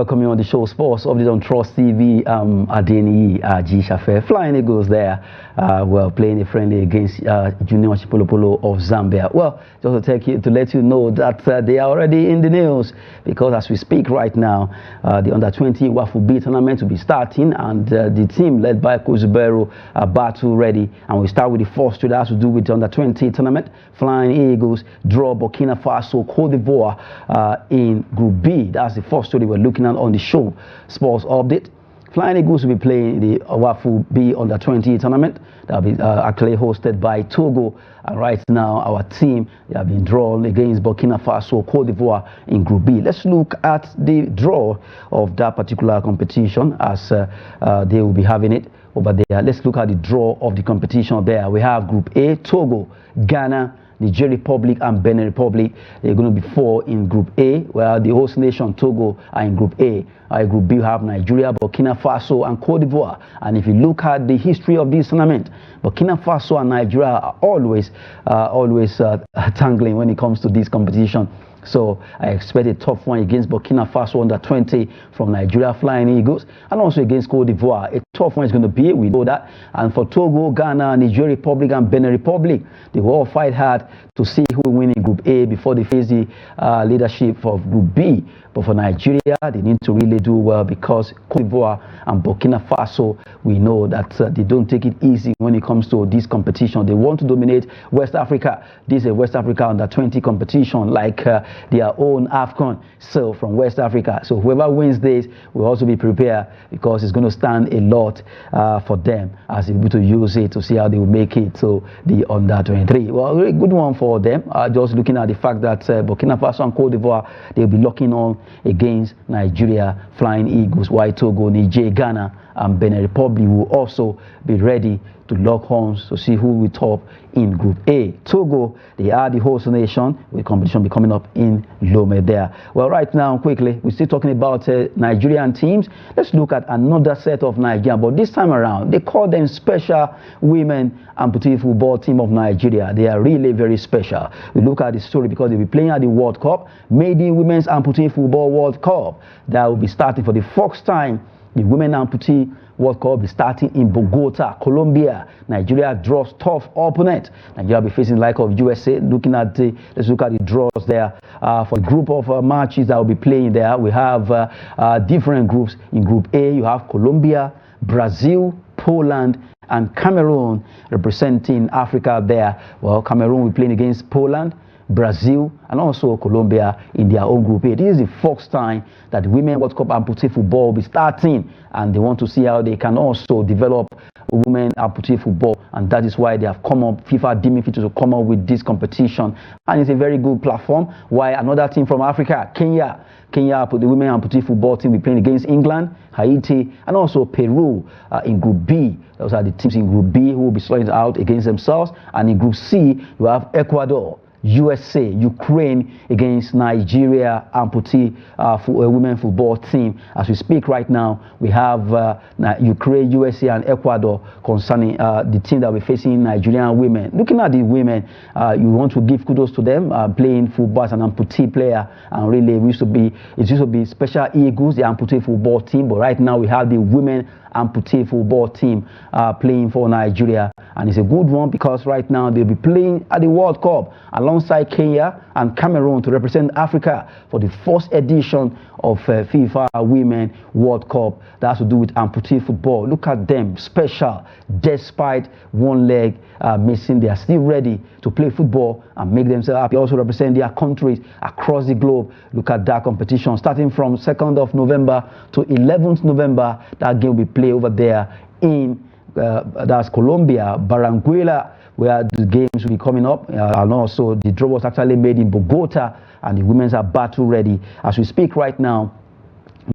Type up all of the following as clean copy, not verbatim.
welcome you on the show, Sports Update on Trust TV. Adeni Shafe, Flying Eagles there, playing a friendly against Junior Chipolopolo of Zambia. Well, just to let you know that they are already in the news, because as we speak right now, the Under-20 Wafu B tournament will be starting, and the team led by Coach Zubero are battle ready. And we start with the first two that has to do with the Under-20 tournament. Flying Eagles draw Burkina Faso, Cote d'Ivoire in Group B. That's the first story we're looking at on the show, Sports Update. Flying Eagles will be playing the Wafu B Under-20 tournament that will be actually hosted by Togo. And right now, our team, they have been drawn against Burkina Faso, Cote d'Ivoire in Group B. Let's look at the draw of that particular competition as they will be having it over there. Let's look at the draw of the competition there. We have Group A, Togo, Ghana, Nigeria Republic and Benin Republic. They're going to be 4 in Group A, where the host nation Togo are in Group A. Group B, we have Nigeria, Burkina Faso and Cote d'Ivoire. And if you look at the history of this tournament, Burkina Faso and Nigeria are always tangling when it comes to this competition. So I expect a tough one against Burkina Faso Under-20 from Nigeria Flying Eagles, and also against Cote d'Ivoire. A tough one is going to be, we know that. And for Togo, Ghana, Nigeria Republic and Benin Republic, they will all fight hard to see who will win in Group A before they face the leadership of Group B. But for Nigeria, they need to really do well, because Cote d'Ivoire and Burkina Faso, we know that they don't take it easy when it comes to this competition. They want to dominate West Africa. This is a West Africa Under-20 competition, like their own AFCON, so from West Africa. So whoever wins this will also be prepared, because it's going to stand a lot for them as they're able to use it to see how they will make it to the Under-23. Well, a very good one for them. Just looking at the fact that Burkina Faso and Cote d'Ivoire, they'll be locking on against Nigeria Flying Eagles, while Togo, Niger, Ghana and Benin Republic will also be ready to lock horns to see who will top in Group A. Togo, they are the host nation, with competition be coming up in Lome there. Well, right now, quickly, we're still talking about Nigerian teams. Let's look at another set of Nigeria, but this time around, they call them Special Women Amputee Football Team of Nigeria. They are really very special. We look at the story because they'll be playing at the World Cup, Maiden Women's Amputee Football World Cup, that will be starting for the first time. The Women Amputee World Cup is starting in Bogota, Colombia. Nigeria draws tough opponent. Nigeria will be facing the like of USA. Let's look at the draws there. For the group of matches that will be playing there, we have different groups. In Group A, you have Colombia, Brazil, Poland, and Cameroon representing Africa there. Well, Cameroon will be playing against Poland, Brazil and also Colombia in their own Group A. This is the first time that the Women World Cup Amputee Football will be starting, and they want to see how they can also develop women amputee football, and that is why they have come up, FIFA deeming fit to come up with this competition, and it's a very good platform. Why another team from Africa, Kenya, the Women Amputee Football team, will be playing against England, Haiti and also Peru in Group B. Those are the teams in Group B who will be sorting out against themselves. And in Group C, you have Ecuador, USA, Ukraine against Nigeria Amputee women football team. As we speak right now, we have Ukraine, USA and Ecuador concerning the team that we're facing Nigerian women. Looking at the women, you want to give kudos to them, playing football as an amputee player, and really it used to be Special Eagles, the amputee football team, but right now we have the Women Amputee football team playing for Nigeria, and it's a good one because right now they'll be playing at the World Cup alongside Kenya and Cameroon to represent Africa for the first edition of FIFA Women World Cup that has to do with amputee football. Look at them, special, despite one leg missing, they are still ready to play football and make themselves happy. Also represent their countries across the globe. Look at that competition starting from 2nd of November to 11th November. That game will be played over there in that's Colombia, Barranquilla, where the games will be coming up. And also the draw was actually made in Bogota, and the women's are battle ready. As we speak right now,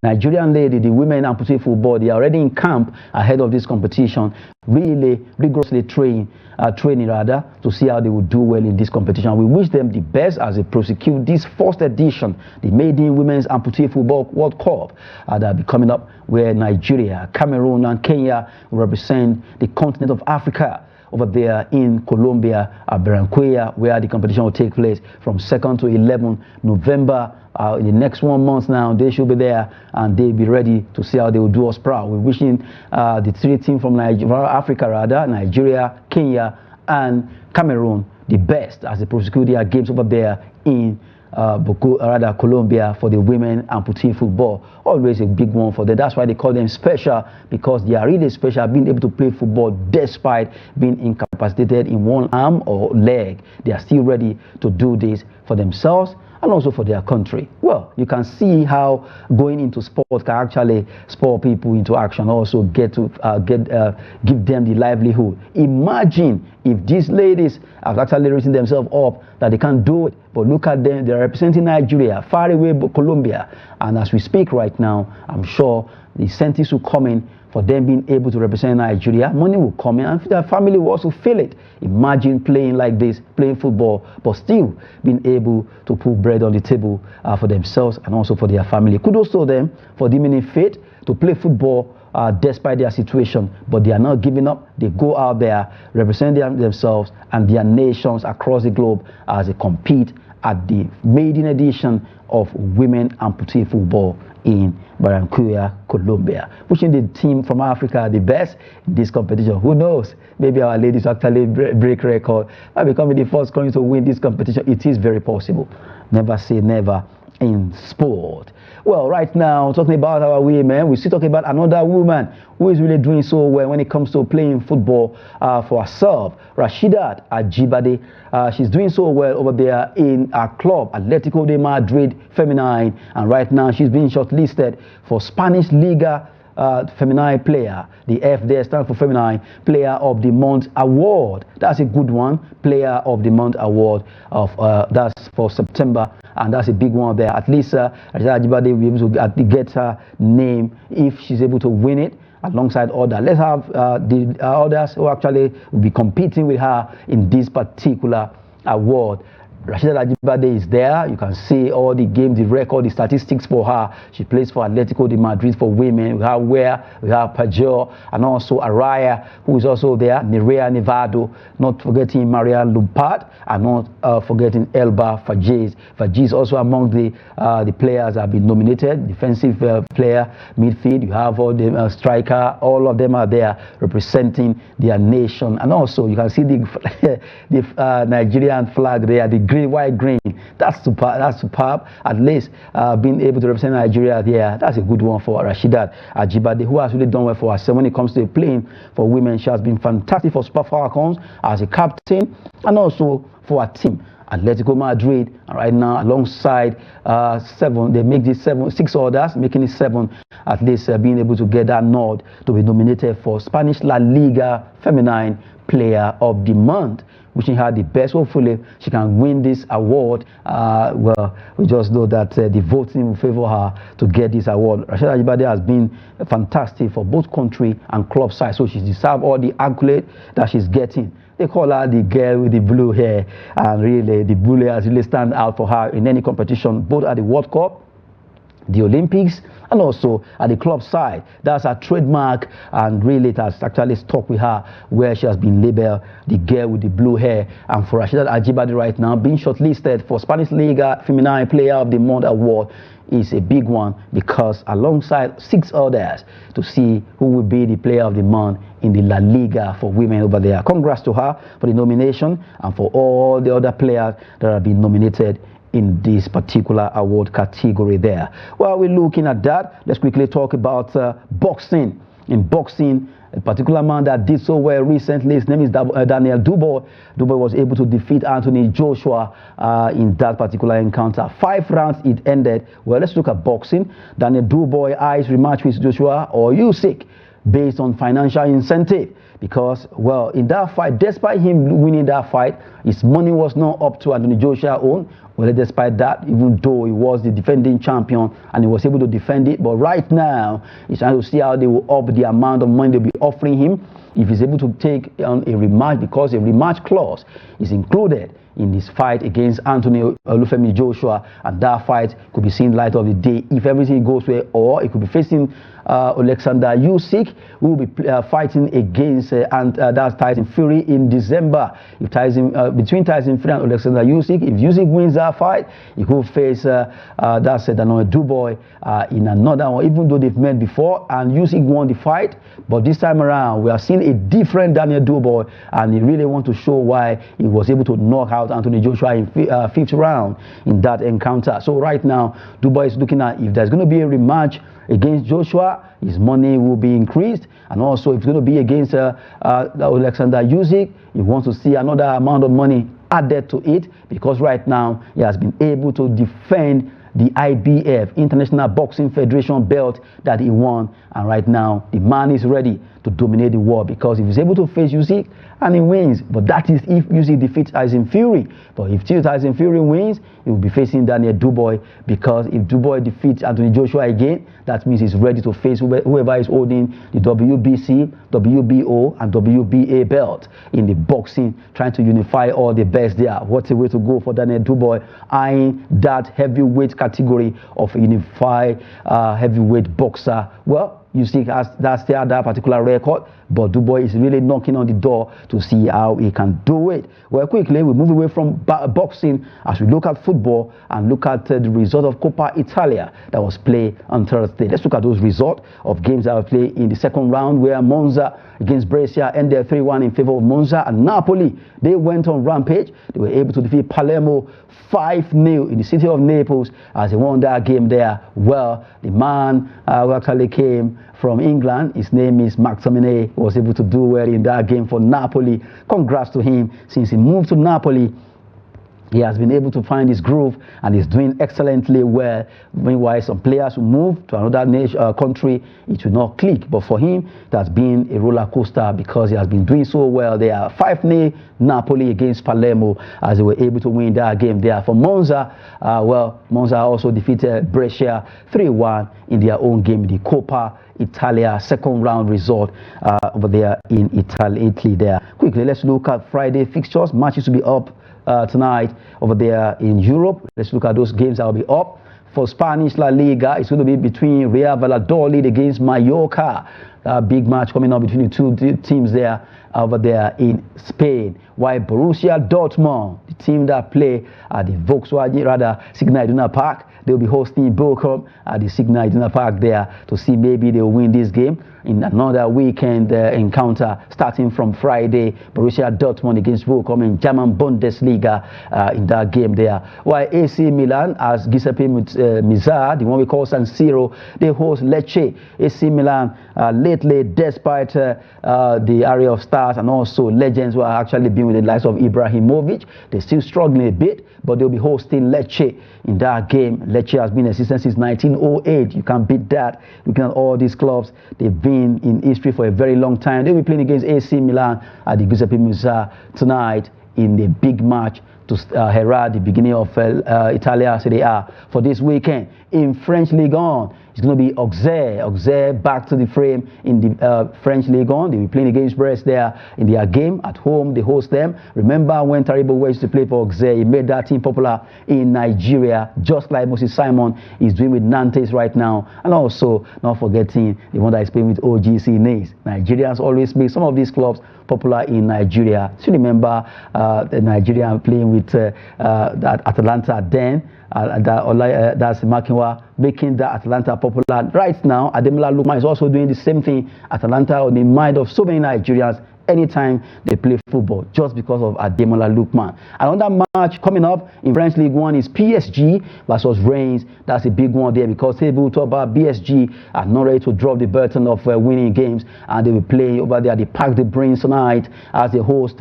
Nigerian lady, the Women Amputee Football, they are already in camp ahead of this competition, really rigorously training to see how they will do well in this competition. We wish them the best as they prosecute this first edition, the Maiden Women's Amputee Football World Cup that will be coming up, where Nigeria, Cameroon and Kenya will represent the continent of Africa over there in Colombia, Barranquilla, where the competition will take place from 2nd to 11th November. In the next 1 month now, they should be there and they'll be ready to see how they will do us proud. We're wishing the 3 teams from Africa, Nigeria, Kenya, and Cameroon the best as they prosecute their games over there in Colombia for the women amputee football. Always a big one for them. That's why they call them special, because they are really special, being able to play football despite being incapacitated in one arm or leg. They are still ready to do this for themselves and also for their country. Well, you can see how going into sport can actually spur people into action, also give them the livelihood. Imagine if these ladies have actually written themselves up that they can't do it, but look at them, they're representing Nigeria, far away Colombia, and as we speak right now, I'm sure the incentives will come in for them being able to represent Nigeria. Money will come in and their family will also feel it. Imagine playing like this, playing football, but still being able to put bread on the table for themselves and also for their family. Kudos to them for deeming fit to play football despite their situation, but they are not giving up. They go out there, represent themselves and their nations across the globe as they compete at the maiden edition of women amputee football in Barranquilla, Colombia. Wishing the team from Africa the best in this competition. Who knows? Maybe our ladies actually break record and become the first country to win this competition. It is very possible. Never say never in sport. Well, right now, talking about our women, we're still talking about another woman who is really doing so well when it comes to playing football for herself. Rasheedat Ajibade. She's doing so well over there in our club, Atletico de Madrid Feminine. And right now, she's being shortlisted for Spanish Liga Feminine Player. The F there stands for Feminine Player of the Month Award. That's a good one. Player of the Month Award of that's for September. And that's a big one there. At least Rasheedat Ajibade will be able to get her name if she's able to win it alongside others. Let's have the others who actually will be competing with her in this particular award. Rasheedat Ajibade is there. You can see all the games, the record, the statistics for her. She plays for Atletico de Madrid for women. We have we have Pajor, and also Araya, who is also there. Nerea Nevado, not forgetting Maria Lumpard, and not forgetting Elba Fajez. Fajez also among the players that have been nominated. Defensive player, midfield. You have all the striker. All of them are there representing their nation. And also you can see the Nigerian flag there, the green, white, green. That's superb. That's superb. At least being able to represent Nigeria there, that's a good one for Rasheedat Ajibade, who has really done well for herself when it comes to playing for women. She has been fantastic for Super Falcons as a captain and also for her team, Atletico Madrid. And right now, alongside 7, they make this 6 others, making it 7. At least being able to get that nod to be nominated for Spanish La Liga Feminine Player of the Month. Wishing her the best. Hopefully she can win this award. Well, we just know that the voting will favor her to get this award. Rasheedat Ajibade has been fantastic for both country and club side, so she deserves all the accolade that she's getting. They call her the girl with the blue hair, and really the blue hair has really stand out for her in any competition, both at the World Cup, the Olympics, and also at the club side. That's her trademark, and really it has actually stuck with her, where she has been labeled the girl with the blue hair. And for Rasheedat Ajibade right now, being shortlisted for Spanish Liga Feminine Player of the Month Award is a big one, because alongside 6 others to see who will be the Player of the Month in the La Liga for women over there. Congrats to her for the nomination and for all the other players that have been nominated in this particular award category there. While we're looking at that, let's quickly talk about boxing. In boxing, a particular man that did so well recently, his name is Daniel Dubois. Dubois was able to defeat Anthony Joshua in that particular encounter. 5 rounds it ended. Well, let's look at boxing. Daniel Dubois eyes rematch with Joshua or Usyk based on financial incentive. Because, well, in that fight, despite him winning that fight, his money was not up to Anthony Joshua's own. Well, despite that, even though he was the defending champion and he was able to defend it, but right now, he's trying to see how they will up the amount of money they'll be offering him if he's able to take on a rematch, because a rematch clause is included in this fight against Anthony Olufemi Joshua, and that fight could be seen light of the day if everything goes well, or it could be facing Alexander Usyk, who will be fighting against that's Tyson Fury in December. If between Tyson Fury and Alexander Usyk, if Usyk wins that fight, he could face that's Daniel Dubois in another one, even though they've met before and Usyk won the fight. But this time around, we are seeing a different Daniel Dubois, and he really wants to show why he was able to knock out Anthony Joshua in fifth round in that encounter. So right now, Dubois is looking at if there's going to be a rematch against Joshua, his money will be increased, and also if it's going to be against Alexander Usyk, he wants to see another amount of money added to it, because right now he has been able to defend the IBF, International Boxing Federation belt that he won, and right now the man is ready to dominate the world, because if he's able to face Usyk and he wins, but that is if Usyk defeats Tyson Fury. But if Tyson Fury wins, he will be facing Daniel Dubois, because if Dubois defeats Anthony Joshua again, that means he's ready to face whoever is holding the WBC, WBO, and WBA belt in the boxing, trying to unify all the best there. What a way to go for Daniel Dubois, eyeing that heavyweight category of a unified heavyweight boxer. Well, Usyk has that particular record, but Dubois is really knocking on the door to see how he can do it. Well, quickly, we move away from boxing as we look at football and look at the result of Coppa Italia that was played on Thursday. Let's look at those results of games that were played in the second round, where Monza against Brescia ended 3-1 in favor of Monza, and Napoli, they went on rampage. They were able to defeat Palermo 5-0 in the city of Naples as they won that game there. Well, the man who actually came from England, his name is McTominay, was able to do well in that game for Napoli. Congrats to him. Since he moved to Napoli, he has been able to find his groove and is doing excellently well. Meanwhile, some players who move to another country, it will not click. But for him, it has been a roller coaster, because he has been doing so well. They are 5-0 Napoli against Palermo as they were able to win that game there. For Monza, well, Monza also defeated Brescia 3-1 in their own game, the Coppa Italia second round result over there in Italy there. Quickly, let's look at Friday fixtures. Matches to be up tonight over there in Europe. Let's look at those games that will be up. For Spanish La Liga, it's going to be between Real Valladolid against Mallorca. A big match coming up between the two teams there over there in Spain. While Borussia Dortmund, the team that play at the Signal Iduna Park, they'll be hosting Bochum at the Signal Iduna Park there to see maybe they'll win this game in another weekend encounter starting from Friday. Borussia Dortmund against Bochum in German Bundesliga in that game there. While AC Milan, as Giuseppe Meazza, the one we call San Siro, they host Lecce. AC Milan lately, despite the area of stars and also legends who are actually been with the likes of Ibrahimovic, they're still struggling a bit, but they'll be hosting Lecce in that game. Lecce has been in existence since 1908. You can't beat that. Looking at all these clubs, they've been in history for a very long time. They'll be playing against AC Milan at the Giuseppe Meazza tonight in the big match to herald the beginning of Italia Serie A for this weekend. In French Ligue 1, it's going to be Auxerre back to the frame in the French Ligue 1. They'll be playing against Brest there in their game at home. They host them. Remember when Taribo used to play for Auxerre, he made that team popular in Nigeria, just like Moses Simon is doing with Nantes right now. And also, not forgetting the one that is playing with OGC Nice. Nigerians always make some of these clubs popular in Nigeria. So remember the Nigerian playing with that Atalanta then. That's Makinwa making the Atalanta popular. Right now, Ademola Lookman is also doing the same thing. Atalanta on the mind of so many Nigerians anytime they play football, just because of Ademola Lookman. Another match coming up in French League 1 is PSG versus Reims. That's a big one there, because table topper PSG are not ready to drop the burden of winning games, and they will play over there. They pack the brains tonight as they host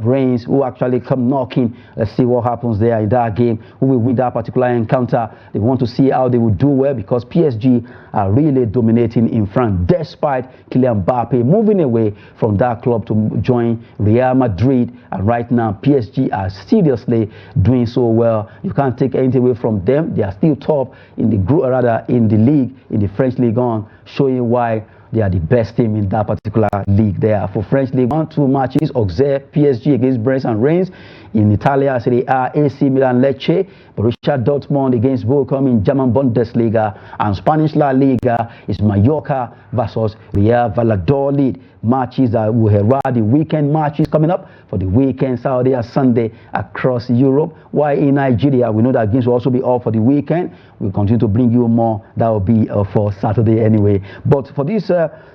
Reims, who actually come knocking. Let's see what happens there in that game, who will win that particular encounter. They want to see how they will do well, because PSG are really dominating in France, despite Kylian Mbappe moving away from that club to join Real Madrid. And right now, PSG are seriously doing so well. You can't take anything away from them. They are still top in the group, rather in the league, in the French League 1, showing why they are the best team in that particular league there. For French League 1, 2 matches, Auxerre, PSG against Brest and Reims. In Italia, Serie A, AC Milan, Lecce, Borussia Dortmund against Bochum in German Bundesliga, and Spanish La Liga is Mallorca versus Real Valladolid. Matches that will herald the weekend matches coming up for the weekend, Saturday and Sunday across Europe. While in Nigeria, we know that games will also be off for the weekend. We'll continue to bring you more. That will be for Saturday anyway. But for these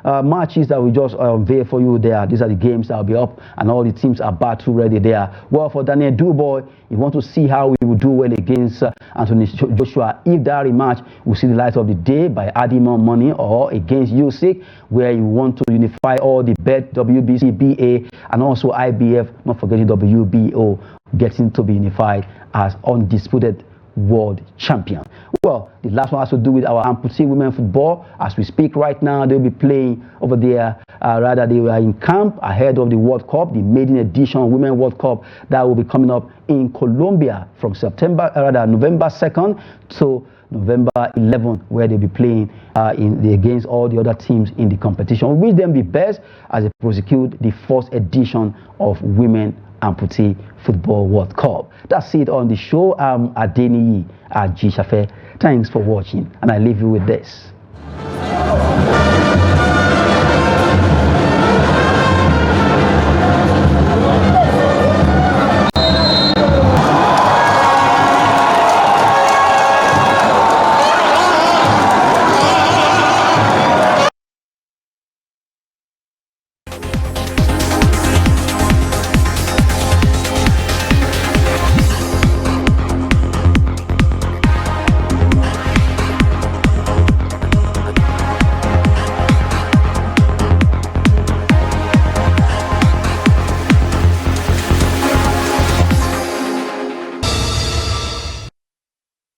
matches that we just unveil for you there, these are the games that will be up, and all the teams are battle ready there. Well, for Daniel Dubois, you want to see how we will do well against Anthony Joshua. If that rematch will see the light of the day by adding more money, or against Usyk, where you want to unify all the bet, WBC, BA, and also IBF, not forgetting WBO, getting to be unified as undisputed world champion. Well, the last one has to do with our Amputee women football. As we speak right now, they'll be playing over there. Rather, they were in camp ahead of the World Cup, the Maiden edition Women World Cup that will be coming up in Colombia from November 2nd to November 11th, where they'll be playing against all the other teams in the competition. We wish them the best as they prosecute the first edition of Women Amputee Football World Cup. That's it on the show. I'm Adeniyi Ajisafe. Thanks for watching, and I leave you with this.